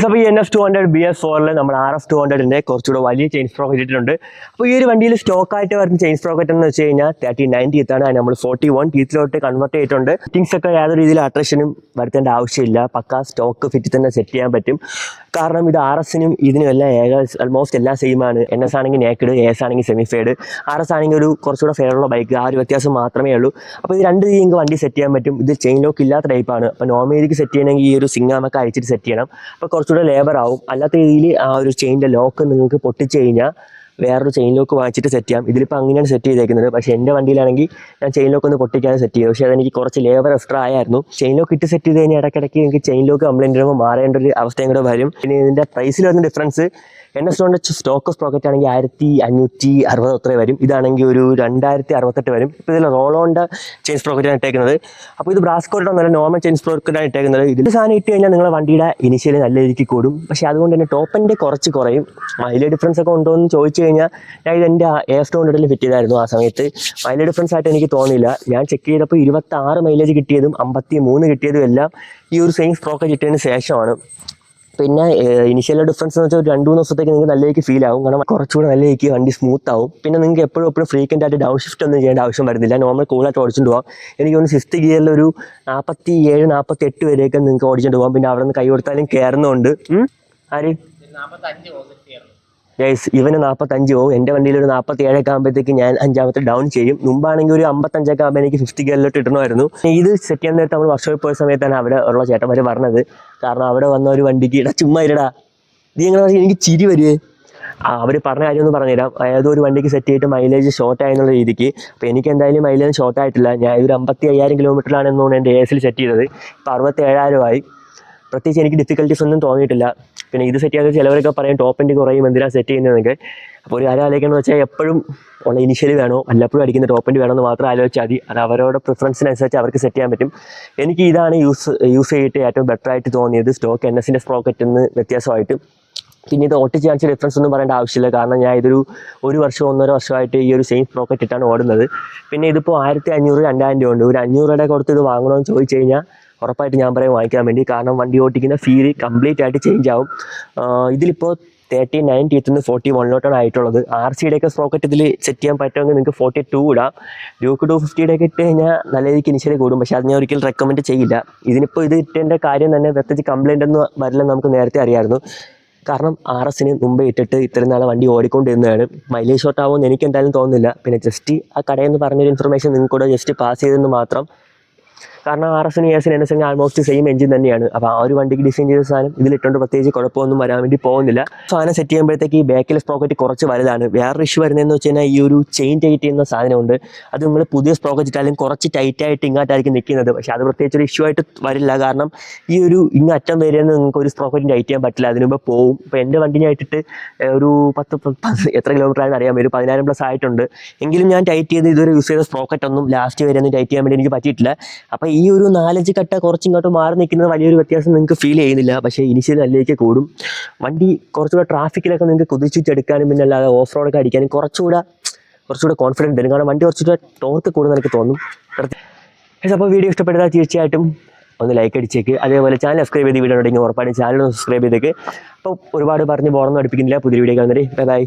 അപ്പോൾ ഈ NF200 BS4 നമ്മൾ RF200 കുറച്ചുകൂടെ വലിയ ചെയിൻ സ്പ്രോക്കറ്റ് ഇട്ടിട്ടുണ്ട്. അപ്പോൾ ഈ ഒരു വണ്ടിയിൽ സ്റ്റോക്കായിട്ട് വരുന്ന ചെയിൻ സ്പ്രോക്കറ്റ് എന്ന് വെച്ച് കഴിഞ്ഞാൽ 39 ടീത്താണ്. അത് നമ്മൾ 41 ടീത്തിലോട്ട് കൺവേർട്ട് ചെയ്തിട്ടുണ്ട്. ഫിറ്റിംഗ്സ് ഒക്കെ യാതൊരു രീതിയിൽ അട്രാക്ഷനും വരുത്തേണ്ട ആവശ്യമില്ല. പക്കാ സ്റ്റോക്ക് ഫിറ്റ് തന്നെ സെറ്റ് ചെയ്യാൻ പറ്റും. കാരണം ഇത് RSനും ഇതിനും എല്ലാം ആൾമോസ്റ്റ് എല്ലാം സെയിം ആണ്. NS ആണെങ്കിൽ നേക്കഡ്, AS ആണെങ്കിൽ സെമി ഫെയ്ഡ്, RS ആണെങ്കിൽ ഒരു കുറച്ചുകൂടെ ഫെയറുള്ള ബൈക്ക്. ആ ഒരു വ്യത്യാസം മാത്രമേ ഉള്ളൂ. അപ്പോൾ ഇത് രണ്ട് രീതിക്ക് വണ്ടി സെറ്റ് ചെയ്യാൻ പറ്റും. ഇത് ചെയിൻ ലോക്ക് ഇല്ലാത്ത ടൈപ്പാണ്. അപ്പോൾ നോർമലിക്ക് സെറ്റ് ചെയ്യണമെങ്കിൽ ഈ ഒരു സിംഗാമൊക്കെ അഴിച്ചിട്ട് സെറ്റ് ചെയ്യണം. അപ്പോൾ കുറച്ചുകൂടെ ലേബർ ആവും. അല്ലാത്ത രീതിയിൽ ആ ഒരു ചെയിൻ്റെ ലോക്ക് നിങ്ങൾക്ക് പൊട്ടിച്ച് കഴിഞ്ഞാൽ വേറൊരു ചെയിൻ ലോക്ക് വാങ്ങിച്ചിട്ട് സെറ്റ് ചെയ്യാം. ഇതിലിപ്പോൾ അങ്ങനെയാണ് സെറ്റ് ചെയ്തേക്കുന്നത്. പക്ഷേ എൻ്റെ വണ്ടിയിലാണെങ്കിൽ ഞാൻ ചെയിൻ ലോക്ക് ഒന്ന് പൊട്ടിക്കാതെ സെറ്റ് ചെയ്തു. പക്ഷേ അതെനിക്ക് കുറച്ച് ലേബർ എക്സ്ട്രാ ആയിരുന്നു. ചെയിൻ ലോക്ക് ഇട്ട് സെറ്റ് ചെയ്ത് കഴിഞ്ഞാൽ ഇടയ്ക്കിടയ്ക്ക് എനിക്ക് ചെയിൻ ലോക്ക് കംപ്ലൈൻറ്റ് വരുമ്പോൾ മാറേണ്ട ഒരു അവസ്ഥയും കൂടെ വരും. പിന്നെ ഇതിൻ്റെ പ്രൈസിൽ വരുന്ന ഡിഫറൻസ് NS200 സ്റ്റോക്ക് സ്പ്രോക്കറ്റ് ആണെങ്കിൽ 1560 അത്രേ വരും. ഇതാണെങ്കിൽ ഒരു 2068 വരും. ഇപ്പോൾ ഇതിൽ റോളോൻ്റെ ചെയിൻ സ്പ്രോക്കറ്റാണ് ഇട്ടേക്കുന്നത്. അപ്പോൾ ഇത് ബ്രാസ്കോട്ടോ നല്ല നോർമൽ ചെയിൻ സ്പ്രോക്കറ്റാണ് ഇട്ടേക്കുന്നത്. ഇതിൽ സാധനം ഇട്ട് കഴിഞ്ഞാൽ നിങ്ങളുടെ വണ്ടിയുടെ ഇനിഷ്യലി നല്ല രീതിക്ക് കൂടും. പക്ഷേ അതുകൊണ്ട് തന്നെ ടോപ്പിൻ്റെ കുറച്ച് കുറയും. മൈലേജ് ഡിഫറൻസ് ഒക്കെ ഉണ്ടോ എന്ന് ചോദിച്ചു കഴിഞ്ഞാൽ ഞാൻ ഇതെൻ്റെ AF200 ഫിറ്റ് ചെയ്തായിരുന്നു. ആ സമയത്ത് മൈലേജ് ഡിഫറൻസ് ആയിട്ട് എനിക്ക് തോന്നിയില്ല. ഞാൻ ചെക്ക് ചെയ്തപ്പോൾ 26 മൈലേജ് കിട്ടിയതും 53 കിട്ടിയതും എല്ലാം ഈ ഒരു സെയിം സ്പ്രോക്കറ്റ് ഇട്ടതിന് ശേഷമാണ്. പിന്നെ ഇനിഷ്യൽ ഡിഫറൻസ് എന്ന് വെച്ചാൽ ഒരു 2-3 ദിവസത്തേക്ക് നിങ്ങൾക്ക് നല്ല രീതിക്ക് ഫീൽ ആവും. കാരണം കുറച്ചുകൂടെ നല്ല രീതിക്ക് വണ്ടി സ്മൂത്ത് ആവും. പിന്നെ നിങ്ങൾക്ക് എപ്പോഴും ഫ്രീക്വൻ്റ് ആയിട്ട് ഡൗൺ ഷിഫ്റ്റ് ഒന്നും ചെയ്യേണ്ട ആവശ്യം വരുന്നില്ല. നോർമൽ കൂളായിട്ട് ഓടിച്ചുകൊണ്ട് പോകാം. എനിക്ക് തോന്നുന്നു 5th ഗിയറിൽ ഒരു 47-48 വരെയൊക്കെ നിങ്ങൾക്ക് ഓടിച്ചുകൊണ്ട് പോകാം. പിന്നെ അവിടെ നിന്ന് കൈ കൊടുത്താലും കയറുന്നുണ്ട്. ആര് ഗൈസ്, ഇവന് 45 പോകും. എൻ്റെ വണ്ടിയിൽ ഒരു 47 ആകുമ്പോഴത്തേക്ക് ഞാൻ 5ാമത്തെ ഡൗൺ ചെയ്യും. മുമ്പാണെങ്കിൽ ഒരു 55 ആകുമ്പോൾ എനിക്ക് 5th ഗിയറിലോട്ട് ഇടണമായിരുന്നു. ഇത് സെറ്റ് ചെയ്യാൻ നേരത്തെ നമ്മൾ വർക്ക്ഷോപ്പിൽ പോയ സമയത്താണ് അവിടെ ഉള്ള ചേട്ടന്മാർ പറഞ്ഞത്. കാരണം അവിടെ വന്ന ഒരു വണ്ടിക്ക് ഇടാ ചുമ്മാ ഇരടാ ഇത് എങ്ങനെ പറഞ്ഞാൽ എനിക്ക് ചിരി വരുവേ. അവർ പറഞ്ഞ കാര്യമൊന്നും പറഞ്ഞുതരാം. ഏതോ ഒരു വണ്ടിക്ക് സെറ്റ് ചെയ്തിട്ട് മൈലേജ് ഷോർട്ട് ആയെന്നുള്ള രീതിക്ക്. അപ്പോൾ എനിക്ക് എന്തായാലും മൈലേജ് ഷോർട്ട് ആയിട്ടില്ല. ഞാൻ ഒരു 55,000 കിലോമീറ്ററിലാണെന്ന് തോന്നുന്നു എൻ്റെ ASൽ സെറ്റ് ചെയ്തത്. ഇപ്പോൾ 67,000 ആയി. പ്രത്യേകിച്ച് എനിക്ക് ഡിഫിക്കൽട്ടീസ് ഒന്നും തോന്നിയിട്ടില്ല. പിന്നെ ഇത് സെറ്റ് ചെയ്യാതെ ചിലവരൊക്കെ പറയും ടോപ്പിൻ്റെ കുറയും എന്തിനാണ് സെറ്റ് ചെയ്യുന്നതെന്നൊക്കെ. അപ്പോൾ ഒരു കാര്യം ആലോചിക്കണമെന്ന് വെച്ചാൽ എപ്പോഴും ഉള്ള ഇനിഷ്യലി വേണോ വല്ലപ്പോഴും അടിക്കുന്ന ടോപ്പിൻ്റെ വേണമെന്ന് മാത്രം ആലോചിച്ചാൽ മതി. അത് അവരുടെ പ്രിഫറൻസിനനുസരിച്ച് അവർക്ക് സെറ്റ് ചെയ്യാൻ പറ്റും. എനിക്ക് ഇതാണ് യൂസ് ചെയ്തിട്ട് ഏറ്റവും ബെറ്റർ ആയിട്ട് തോന്നിയത് സ്റ്റോക്ക് NSൻ്റെ സ്പ്രോക്കറ്റിൽ നിന്ന് വ്യത്യാസമായിട്ട്. പിന്നെ ഇത് ഓട്ടിച്ച് കാണിച്ച ഡിഫറൻസ് ഒന്നും പറയേണ്ട ആവശ്യമില്ല. കാരണം ഞാൻ ഇതൊരു 1 വർഷം 1.5 വർഷമായിട്ട് ഈ ഒരു സെയിം സ്പ്രോക്കറ്റ് ഇട്ടാണ് ഓടുന്നത്. പിന്നെ ഇതിപ്പോൾ 1500-2000 രൂപ ഉണ്ട്. ഒരു 500 രൂപയുടെ കൊടുത്ത് ഇത് വാങ്ങണമെന്ന് ചോദിച്ചു കഴിഞ്ഞാൽ ഉറപ്പായിട്ട് ഞാൻ പറയും വാങ്ങിക്കാൻ വേണ്ടി. കാരണം വണ്ടി ഓടിക്കുന്ന ഫീൽ കംപ്ലീറ്റ് ആയിട്ട് ചേഞ്ച് ആവും. ഇതിലിപ്പോൾ 39 ടീത്തിൽ നിന്ന് 41 ആയിട്ടുള്ളത്. RCയുടെയൊക്കെ സ്പ്രോക്കറ്റ് ഇതിൽ സെറ്റ് ചെയ്യാൻ പറ്റുമെങ്കിൽ നിങ്ങൾക്ക് 42 ഇടാം. ഡ്യൂക്ക് 250 ഒക്കെ ഇട്ട് കഴിഞ്ഞാൽ നല്ല രീതിക്ക് ഇനിഷ്യലി കൂടും. പക്ഷേ അത് ഞാൻ ഒരിക്കലും റെക്കമെൻഡ് ചെയ്യില്ല. ഇതിനിപ്പോൾ ഇത് ഇട്ടതിൻ്റെ കാര്യം തന്നെ പ്രത്യേകിച്ച് കംപ്ലൈൻ്റ് ഒന്നും വരില്ലെന്ന് നമുക്ക് നേരത്തെ അറിയാമായിരുന്നു. കാരണം RSന് മുമ്പേ ഇട്ടിട്ട് ഇത്രയും നാളെ വണ്ടി ഓടിക്കൊണ്ടിരുന്നതാണ്. മൈലേജ് ഷോർട്ട് ആവുമെന്ന് എനിക്ക് എന്തായാലും തോന്നുന്നില്ല. പിന്നെ ജസ്റ്റ് ആ കടയിൽ നിന്ന് പറഞ്ഞൊരു ഇൻഫർമേഷൻ നിങ്ങൾക്കൂടെ ജസ്റ്റ് പാസ് ചെയ്തെന്ന് മാത്രം. കാരണം RSനും ASനും NSനും ആൾമോസ്റ്റ് സെയിം എഞ്ചിൻ തന്നെയാണ്. അപ്പോൾ ആ ഒരു വണ്ടിക്ക് ഡിസൈൻ ചെയ്ത സാധനം ഇതിലിട്ടുകൊണ്ട് പ്രത്യേകിച്ച് കുഴപ്പമൊന്നും വരാൻ വേണ്ടി പോകുന്നില്ല. സാധനം സെറ്റ് ചെയ്യുമ്പോഴത്തേക്ക് ഈ ബാക്കിലെ സ്പ്രോക്കറ്റ് കുറച്ച് വലുതാണ്. വേറൊരു ഇഷ്യൂ വരുന്നതെന്ന് വെച്ച് കഴിഞ്ഞാൽ ഈ ഒരു ചെയിൻ ടൈറ്റ് ചെയ്യുന്ന സാധനമുണ്ട്. അത് നിങ്ങൾ പുതിയ സ്പ്രോക്കറ്റ് ഇട്ടാലും കുറച്ച് ടൈറ്റായിട്ട് ഇങ്ങോട്ടായിരിക്കും നിൽക്കുന്നത്. പക്ഷേ അത് പ്രത്യേകിച്ച് ഒരു ഇഷ്യൂ ആയിട്ട് വരില്ല. കാരണം ഈ ഒരു അറ്റം വരെയെന്ന് നിങ്ങൾക്ക് ഒരു സ്പ്രോക്കറ്റ് ടൈറ്റ് ചെയ്യാൻ പറ്റില്ല. അതിന് മുമ്പ് പോവും. ഇപ്പോൾ എൻ്റെ വണ്ടിനെ ഇട്ടിട്ട് ഒരു 10 എത്ര കിലോമീറ്റർ ആയെന്ന് അറിയാൻ വരും, 10,000+ ആയിട്ടുണ്ട്. എങ്കിലും ഞാൻ ടൈറ്റ് ചെയ്ത് ഇതുവരെ യൂസ് ചെയ്ത സ്പ്രോക്കറ്റ് ഒന്നും ലാസ്റ്റ് വരെ ഒന്നും ടൈറ്റ് ചെയ്യാൻ വേണ്ടി എനിക്ക് പറ്റിയിട്ടില്ല. അപ്പോൾ ഈ ഒരു 4-5 കട്ട കുറച്ചിങ്ങോട്ട് മാറി നിൽക്കുന്നത് വലിയൊരു വ്യത്യാസം നിങ്ങൾക്ക് ഫീൽ ചെയ്യുന്നില്ല. പക്ഷേ ഇനിഷ്യലി നല്ലേക്ക് കൂടും. വണ്ടി കുറച്ചുകൂടെ ട്രാഫിക്കിലൊക്കെ നിങ്ങൾക്ക് കുതിച്ചിട്ടെടുക്കാനും പിന്നെ അല്ലാതെ ഓഫ് റോഡൊക്കെ അടിക്കാനും കുറച്ചുകൂടെ കോൺഫിഡൻറ്റ് തരും. കാരണം വണ്ടി കുറച്ചുകൂടെ ടോർക്ക് കൂടുന്ന എനിക്ക് തോന്നും. അപ്പോൾ വീഡിയോ ഇഷ്ടപ്പെട്ടതാൽ തീർച്ചയായിട്ടും ഒന്ന് ലൈക്ക് അടിച്ചേക്ക്. അതേപോലെ ചാനൽ സബ്സ്ക്രൈബ് ചെയ്ത് വീഡിയോ ഉണ്ടെങ്കിൽ ഉറപ്പായിട്ടും ചാനൽ ഒന്ന് സബ്സ്ക്രൈബ് ചെയ്തേക്ക്. അപ്പോൾ ഒരുപാട് പറഞ്ഞ് ബോറൊന്നും അടുപ്പിക്കുന്നില്ല. പുതിയ വീഡിയോ കാണുന്നവരെ ബൈ.